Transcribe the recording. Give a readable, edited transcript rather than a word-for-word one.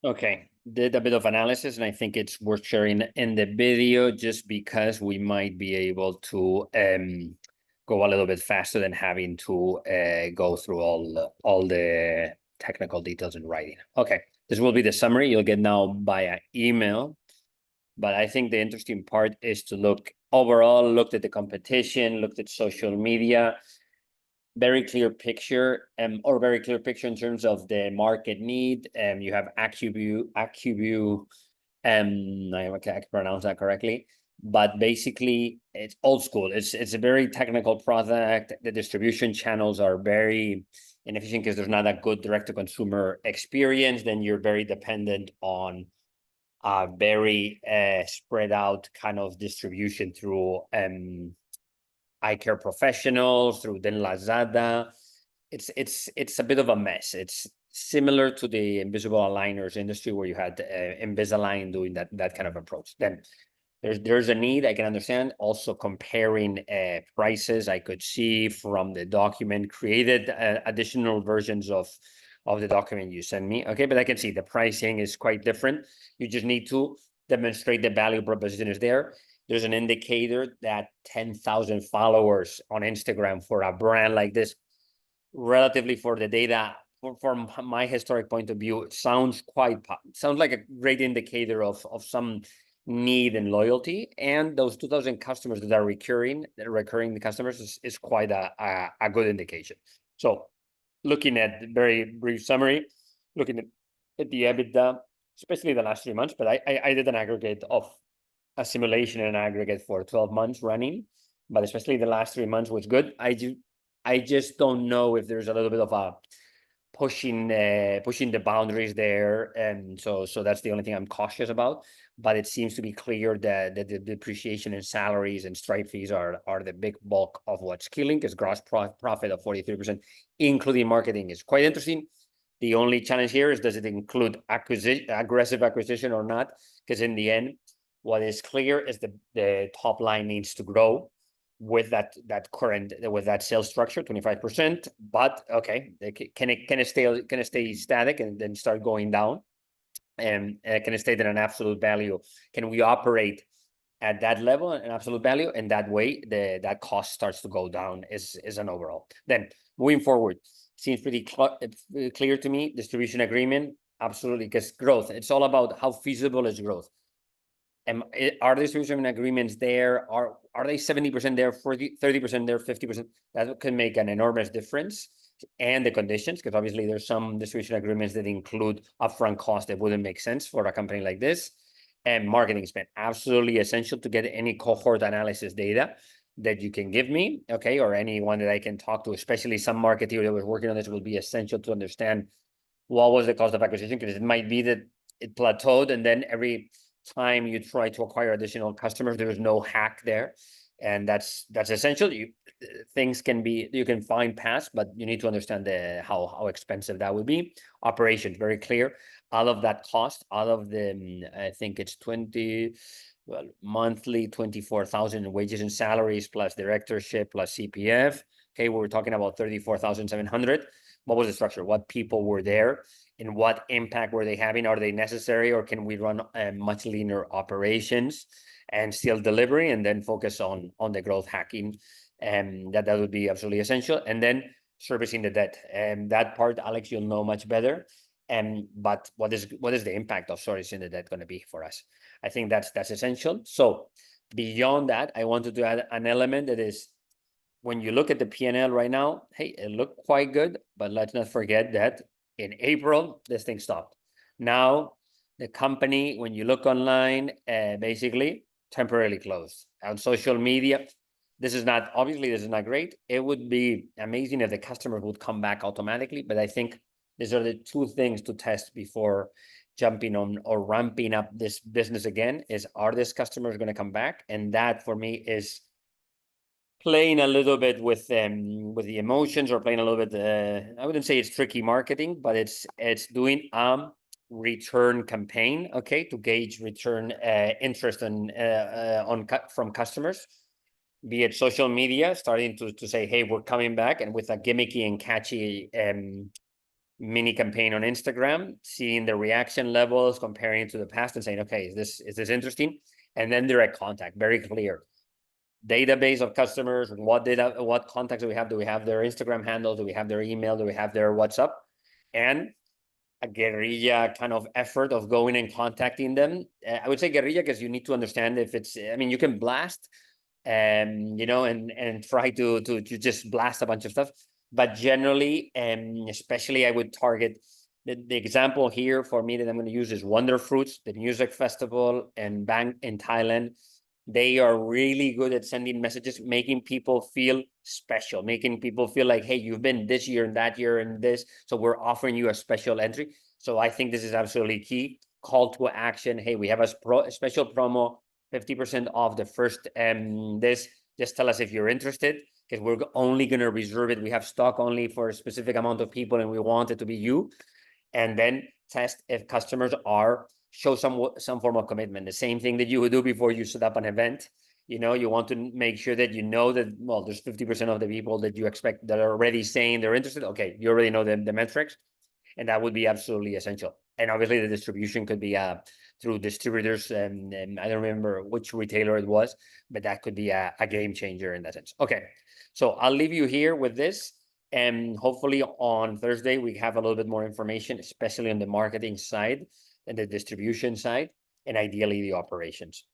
Okay, did a bit of analysis, and I think it's worth sharing in the video just because we might be able to go a little bit faster than having to go through all the technical details in writing. Okay, this will be the summary you'll get now via email. But I think the interesting part is to look overall, looked at the competition, looked at social media, very clear picture, or very clear picture in terms of the market need. You have Acuvue, I can pronounce that correctly, but basically it's old school. It's a very technical product. The distribution channels are very inefficient because there's not a good direct to consumer experience. Then you're very dependent on very spread out kind of distribution through eye care professionals, through then Lazada. It's a bit of a mess. It's similar to the invisible aligners industry where you had Invisalign doing that kind of approach. Then there's a need, I can understand. Also comparing prices, I could see from the document, created additional versions of the document you send me. Okay, but I can see the pricing is quite different. You just need to demonstrate the value proposition is there. There's an indicator that 10,000 followers on Instagram for a brand like this, relatively for the data, from my historic point of view, sounds like a great indicator of some need and loyalty. And those 2,000 customers that are recurring customers is quite a good indication. So looking at the very brief summary, looking at the EBITDA, especially the last 3 months, but I did an aggregate of a simulation and an aggregate for 12 months running, but especially the last 3 months was good. I just don't know if there's a little bit of a pushing the boundaries there, and so that's the only thing I'm cautious about. But it seems to be clear that the depreciation in salaries and Stripe fees are the big bulk of what's killing, because gross profit of 43%, including marketing, is quite interesting. The only challenge here is, does it include aggressive acquisition or not? Because in the end, what is clear is the top line needs to grow with that sales structure, 25%. But okay, can it stay static and then start going down? And can it stay at an absolute value? Can we operate at that level, an absolute value, and that way that cost starts to go down is an overall. Then moving forward, seems pretty clear to me. Distribution agreement, absolutely, because growth, it's all about how feasible is growth. Are distribution agreements there? Are they 70% there, 30% there, 50%? That can make an enormous difference. And the conditions, because obviously there's some distribution agreements that include upfront costs that wouldn't make sense for a company like this. And marketing spend, absolutely essential to get any cohort analysis data that you can give me, okay, or anyone that I can talk to, especially some marketer that was working on this, will be essential to understand what was the cost of acquisition, because it might be that it plateaued, and then every time you try to acquire additional customers, there is no hack there, and that's essential. You can find paths, but you need to understand how expensive that would be. Operations, very clear. All of that cost, all of the I think it's monthly 24,000 in wages and salaries, plus directorship, plus CPF. Okay, we're talking about 34,700. What was the structure? What people were there? And what impact were they having? Are they necessary, or can we run much leaner operations and still delivery, and then focus on the growth hacking? And that would be absolutely essential. And then servicing the debt, and that part, Alex, you'll know much better. But what is the impact of servicing the debt going to be for us? I think that's essential. So beyond that, I wanted to add an element that is, when you look at the P&L right now, hey, it looked quite good, but let's not forget that in April, this thing stopped. Now, the company, when you look online, basically temporarily closed. On social media, this is not great. It would be amazing if the customer would come back automatically, but I think these are the two things to test before jumping on or ramping up this business again. Are these customers going to come back? And that for me is playing a little bit with the emotions, or playing a little bit, I wouldn't say it's tricky marketing, but it's doing return campaign, okay, to gauge return interest from customers, be it social media, starting to say, hey, we're coming back, and with a gimmicky and catchy mini campaign on Instagram, seeing the reaction levels, comparing it to the past, and saying, okay, is this interesting? And then direct contact, very clear. Database of customers, what contacts do we have? Do we have their Instagram handle? Do we have their email? Do we have their WhatsApp? And a guerrilla kind of effort of going and contacting them. I would say guerrilla because you need to understand if it's, I mean, you can blast, you know, and try to just blast a bunch of stuff. But generally, especially I would target the example here for me that I'm going to use is Wonder Fruits, the music festival and Bang in Thailand. They are really good at sending messages, making people feel special, making people feel like, hey, you've been this year and that year and this, so we're offering you a special entry. So I think this is absolutely key. Call to action. Hey, we have a special promo, 50% off the first this. Just tell us if you're interested, because we're only going to reserve it. We have stock only for a specific amount of people, and we want it to be you. And then test if customers show some form of commitment. The same thing that you would do before you set up an event. You know, you want to make sure that you know that, well, there's 50% of the people that you expect that are already saying they're interested. Okay, you already know the metrics, and that would be absolutely essential. And obviously the distribution could be through distributors, and I don't remember which retailer it was, but that could be a game changer in that sense. Okay, so I'll leave you here with this. And hopefully on Thursday, we have a little bit more information, especially on the marketing side and the distribution side, and ideally the operations.